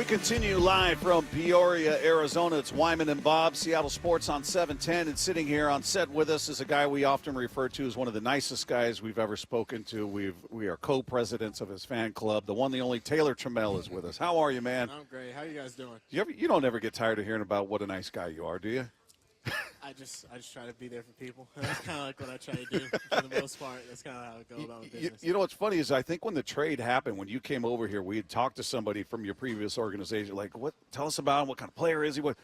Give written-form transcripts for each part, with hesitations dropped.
continue live from Peoria, Arizona. It's Wyman and Bob, Seattle Sports on 710. And sitting here on set with us is a guy we often refer to as one of the nicest guys we've ever spoken to. We are co-presidents of his fan club. The one, the only Taylor Trammell is with us. How are you, man? I'm great. How you guys doing? You don't ever get tired of hearing about what a nice guy you are, do you? I just try to be there for people. That's kind of like what I try to do for the most part. That's kind of how I go about my business. You know what's funny is I think when the trade happened, when you came over here, we had talked to somebody from your previous organization, like, what? Tell us about him. What kind of player is he? What?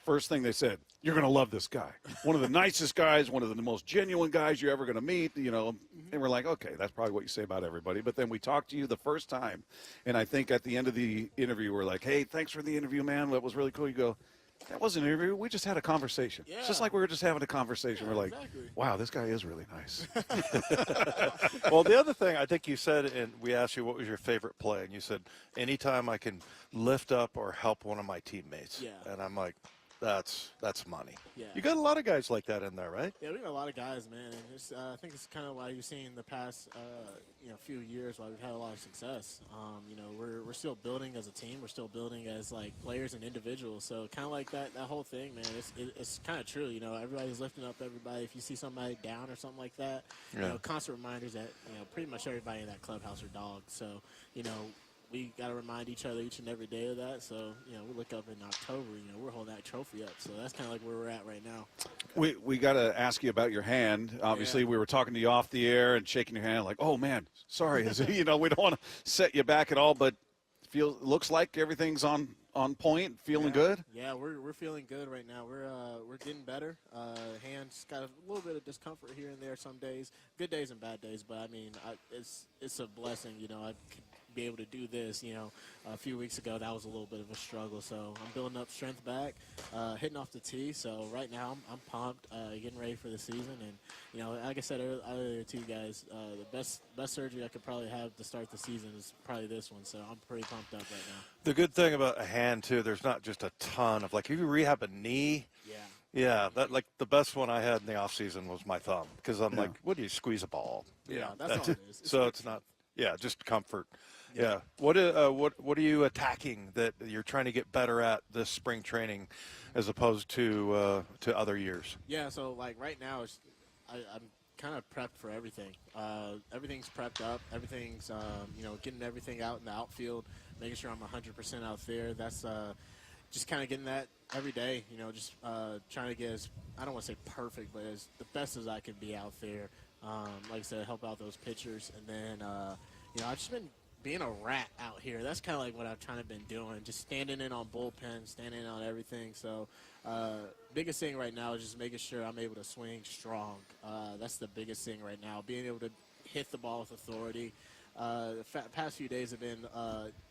First thing they said, you're going to love this guy. One of the nicest guys, one of the most genuine guys you're ever going to meet, you know. And we're like, okay, that's probably what you say about everybody. But then we talked to you the first time, and I think at the end of the interview, we're like, hey, thanks for the interview, man. That was really cool. You go, that wasn't an interview. We just had a conversation. Yeah. It's just like we were just having a conversation. Yeah, we're like, exactly. wow, this guy is really nice. Well, the other thing I think you said, and we asked you what was your favorite play, and you said, anytime I can lift up or help one of my teammates. Yeah. And I'm like, that's money. Yeah. You got a lot of guys like that in there, right? Yeah, we got a lot of guys, man. And it's, I think it's kind of why you're seeing the past, few years why we've had a lot of success. We're still building as a team. We're still building as like players and individuals. So kind of like that whole thing, man. It's kind of true. You know, everybody's lifting up everybody. If you see somebody down or something like that, constant reminders that pretty much everybody in that clubhouse are dogs. So we got to remind each other each and every day of that. So, we look up in October, we're holding that trophy up. So that's kind of like where we're at right now. We got to ask you about your hand. Obviously, we were talking to you off the air and shaking your hand like, oh, man, sorry. We don't want to set you back at all, but looks like everything's on point, feeling good? Yeah, we're feeling good right now. We're getting better. Hands got a little bit of discomfort here and there some days. Good days and bad days, but, I mean, it's a blessing, I could be able to do this. A few weeks ago that was a little bit of a struggle, so I'm building up strength back, hitting off the tee. So right now I'm pumped, getting ready for the season. And like I said earlier to you guys, the best surgery I could probably have to start the season is probably this one. So I'm pretty pumped up right now. The good thing about a hand too, there's not just a ton of, like, if you rehab a knee. Yeah, that, like, the best one I had in the off season was my thumb, because I'm like, what do you squeeze a ball? That's all it is. So it's not, just comfort. Yeah. What are you attacking that you're trying to get better at this spring training, as opposed to other years? Yeah. So like right now, I'm kind of prepped for everything. Everything's prepped up. Everything's getting everything out in the outfield, making sure I'm 100% out there. That's just kind of getting that every day. Just trying to get as, I don't want to say perfect, but as the best as I can be out there. Like I said, help out those pitchers, and then I've just been being a rat out here. That's kind of like what I've kind of been doing, just standing in on bullpen, standing in on everything. So biggest thing right now is just making sure I'm able to swing strong. That's the biggest thing right now, being able to hit the ball with authority. The past few days have been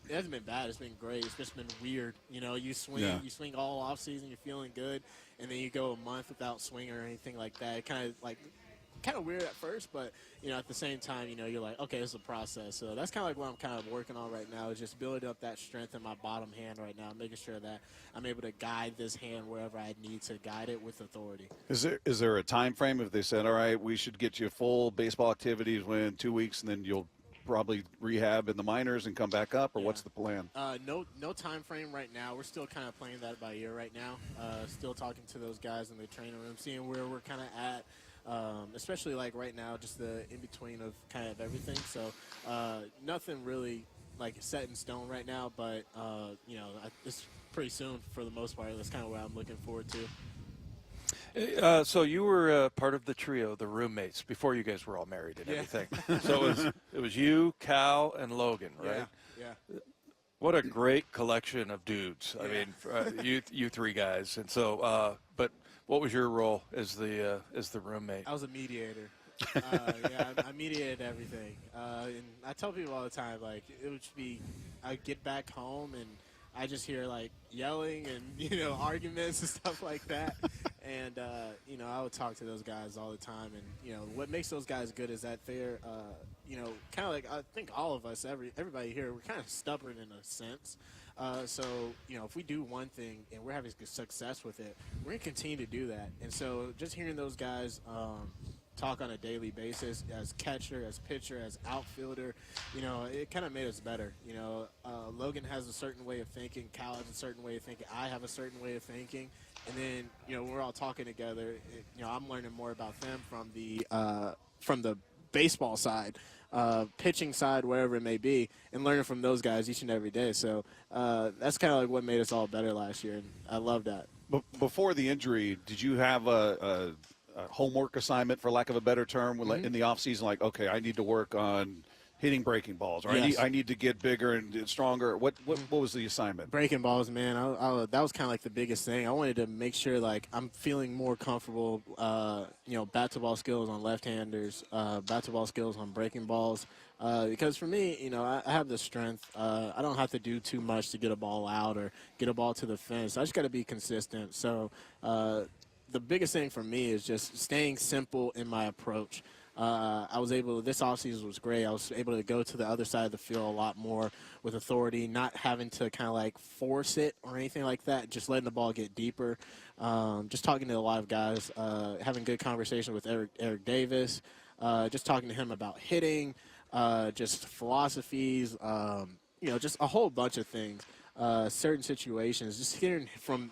it hasn't been bad. It's been great. It's just been weird. You swing all off season, you're feeling good, and then you go a month without swinging or anything like that. It kind of weird at first, but at the same time, you're like, okay, it's a process. So that's kind of like what I'm kind of working on right now, is just building up that strength in my bottom hand right now, making sure that I'm able to guide this hand wherever I need to guide it with authority. Is there a time frame if they said, all right, we should get you full baseball activities within 2 weeks, and then you'll probably rehab in the minors and come back up, or what's the plan? No time frame right now. We're still kind of playing that by ear right now. Still talking to those guys in the training room, seeing where we're kind of at. Especially like right now, just the in-between of kind of everything. So nothing really like set in stone right now, but it's pretty soon for the most part. That's kind of what I'm looking forward to. So you were part of the trio, the roommates, before you guys were all married and everything. So it was you, Cal, and Logan, right? Yeah. What a great collection of dudes. I mean, you three guys. And so, but what was your role as the roommate? I was a mediator. I mediated everything. And I tell people all the time, like, it would be, I'd get back home and I just hear like yelling and, arguments and stuff like that. And, I would talk to those guys all the time. And, what makes those guys good is that they're, kind of like, I think all of us, everybody here, we're kind of stubborn in a sense. So, if we do one thing and we're having success with it, we're going to continue to do that. And so just hearing those guys, talk on a daily basis as catcher, as pitcher, as outfielder. It kind of made us better. Logan has a certain way of thinking. Cal has a certain way of thinking. I have a certain way of thinking. And then, when we're all talking together, I'm learning more about them from the baseball side, pitching side, wherever it may be, and learning from those guys each and every day. So that's kind of like what made us all better last year, and I love that. Before the injury, did you have a homework assignment, for lack of a better term, in the off season? Like, okay, I need to work on hitting breaking balls, or Yes. I need to get bigger and stronger. What was the assignment? Breaking balls, man. That was kind of like the biggest thing. I wanted to make sure like I'm feeling more comfortable. Bat to ball skills on left-handers, bat to ball skills on breaking balls. Because for me, I have the strength. I don't have to do too much to get a ball out or get a ball to the fence. I just got to be consistent. So the biggest thing for me is just staying simple in my approach. I was able, this offseason was great. I was able to go to the other side of the field a lot more with authority, not having to kind of like force it or anything like that, just letting the ball get deeper. Just talking to a lot of guys, having good conversation with Eric Davis, just talking to him about hitting, just philosophies, just a whole bunch of things. Certain situations, just hearing from,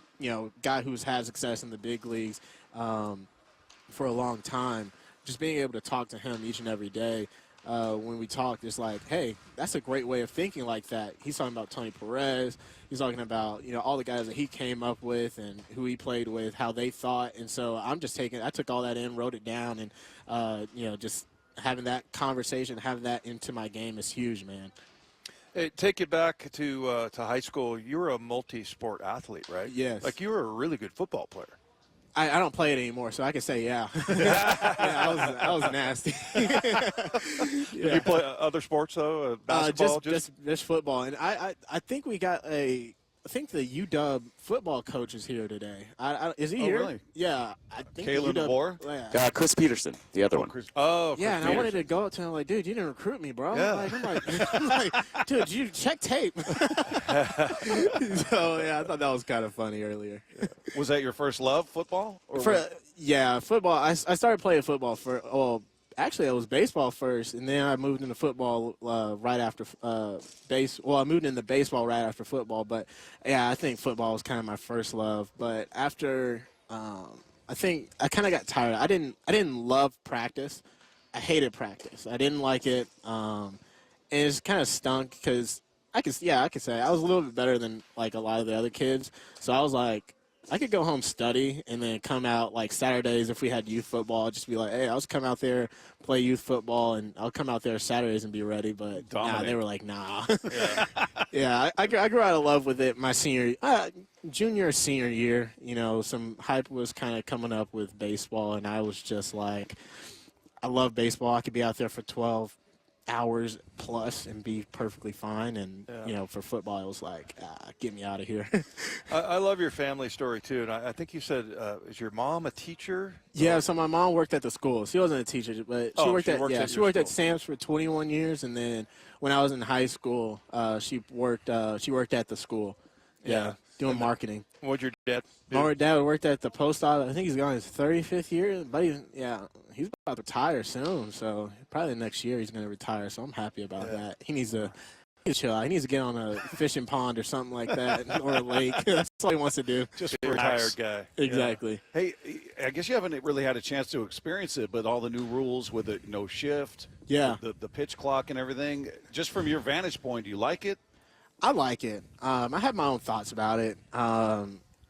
guy who's had success in the big leagues for a long time. Just being able to talk to him each and every day when we talk, it's like, hey, that's a great way of thinking like that. He's talking about Tony Perez. He's talking about, all the guys that he came up with and who he played with, how they thought. And so I took all that in, wrote it down, and, just having that conversation, having that into my game is huge, man. Hey, take you back to high school. You were a multi-sport athlete, right? Yes. Like you were a really good football player. I don't play it anymore, so I can say yeah. Yeah, I was nasty. Did you play other sports though? Basketball, just football, and I think we got I think the UW football coach is here today. Is he here? Really? Yeah, I think Caleb DeBoer? Yeah. Chris Peterson, the other one. Chris Yeah, and I wanted Peterson. to go up to him like, dude, you didn't recruit me, bro. Yeah. I'm like, dude, you check tape. So yeah, I thought that was kind of funny earlier. Was that your first love, football? Or Football. I started playing football actually, it was baseball first, and then I moved into football right after I moved into baseball right after football. But yeah, I think football was kind of my first love. But after, I think I kind of got tired. I didn't love practice. I hated practice. I didn't like it. And it's kind of stunk because I could say I was a little bit better than like a lot of the other kids. So I was like, I could go home, study, and then come out like Saturdays if we had youth football. I'd just be like, hey, I'll just come out there, play youth football, and I'll come out there Saturdays and be ready. But they were like, nah. Yeah, I grew out of love with it my junior, senior year. Some hype was kind of coming up with baseball, and I was just like, I love baseball. I could be out there for 12 hours plus and be perfectly fine, and for football it was like, get me out of here. I love your family story too, and I think you said, is your mom a teacher? Yeah, so my mom worked at the school. She wasn't a teacher, but she worked at Sam's for 21 years, and then when I was in high school, she worked at the school. Yeah, doing marketing. What'd your dad do? My dad worked at the post office. I think he's going his 35th year, but he's about to retire soon. So probably next year he's going to retire. So I'm happy about that. He needs to chill out. He needs to get on a fishing pond or something like that, or a lake. That's all he wants to do. just A retired guy. Exactly. Yeah. Hey, I guess you haven't really had a chance to experience it, but all the new rules with the no shift, the pitch clock and everything. Just from your vantage point, do you like it? I like it. I have my own thoughts about it.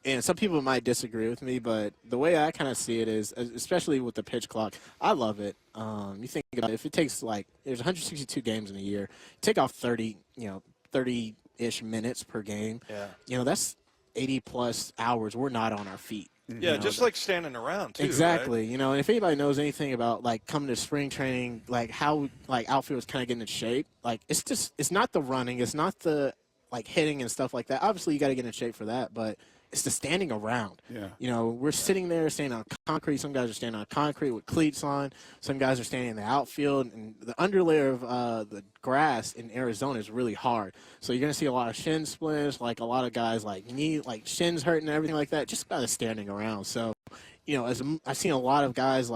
And some people might disagree with me, but the way I kind of see it is, especially with the pitch clock, I love it. You think about it, if it takes there's 162 games in a year, take off 30-ish minutes per game. Yeah. That's 80 plus hours. We're not on our feet. Yeah, just like standing around too. Exactly. Right? And if anybody knows anything about coming to spring training, how outfielders kind of getting in shape, it's not the running, it's not the hitting and stuff like that. Obviously, you got to get in shape for that, but it's the standing around. Yeah. We're sitting there standing on concrete. Some guys are standing on concrete with cleats on. Some guys are standing in the outfield. And the underlayer of the grass in Arizona is really hard. So you're going to see a lot of shin splints, a lot of guys shins hurting and everything like that, just by the standing around. So, I've seen a lot of guys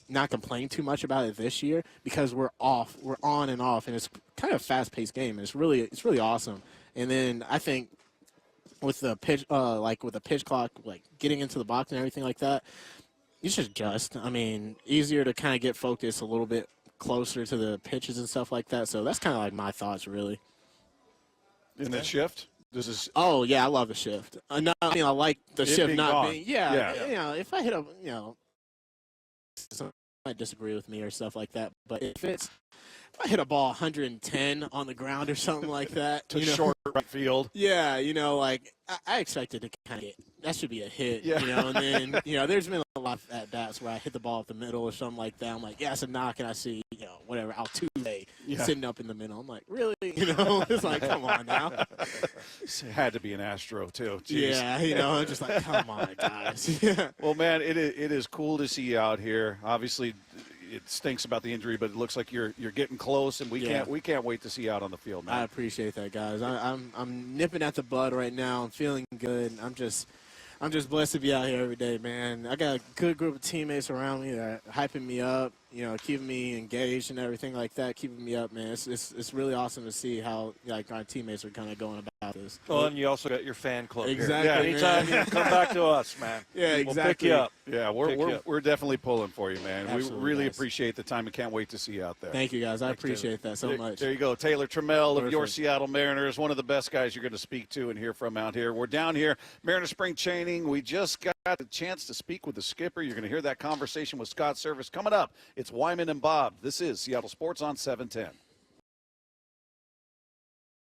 not complain too much about it this year because we're on and off, and it's kind of a fast-paced game, and it's really awesome. And then I think with the pitch, with the pitch clock, like getting into the box and everything like that, you should adjust. I mean, easier to kind of get focused a little bit closer to the pitches and stuff like that. So that's kind of like my thoughts, really. In that shift? This is Oh yeah, I love the shift. No, I mean, I like the shift being not gone. being. Yeah. You know, if I hit a, you know, some might disagree with me or stuff like that. But if I hit a ball 110 on the ground or something like that, to you know, short right field. yeah, you know, like I expected to kind of that should be a hit, Yeah. you know, and then you know, there's been a lot of at bats where I hit the ball up the middle or something like that. I'm like, yeah, it's a knock, and I see, you know, whatever Altuve sitting up in the middle. I'm like, really, you know, it's like, come on now. It had to be an Astro too. Jeez. Yeah, you know, I'm just like, come on, guys. Yeah. Well, man, it is cool to see you out here. Obviously, it stinks about the injury, but it looks like you're getting close, and we can't wait to see you out on the field, man. I appreciate that, guys. I'm nipping at the bud right now. I'm feeling good. I'm just blessed to be out here every day, man. I got a good group of teammates around me that are hyping me up, you know, keeping me engaged and everything like that, keeping me up, man. It's really awesome to see how like our teammates are kind of going about this. Well, and you also got your fan club Exactly, here. Yeah, anytime man. you come back to us, man. Yeah, We'll pick exactly. you up. Yeah, we're definitely pulling for you, man. Absolutely, we really guys. appreciate the time and can't wait to see you out there. Thank you, guys. I appreciate that so much. There you go. Taylor Trammell of your Perfect. Seattle Mariners, one of the best guys you're going to speak to and hear from out here. We're down here, Mariner Spring Training. We just got a chance to speak with the skipper. You're going to hear that conversation with Scott Service coming up. It's Wyman and Bob. This is Seattle Sports on 710.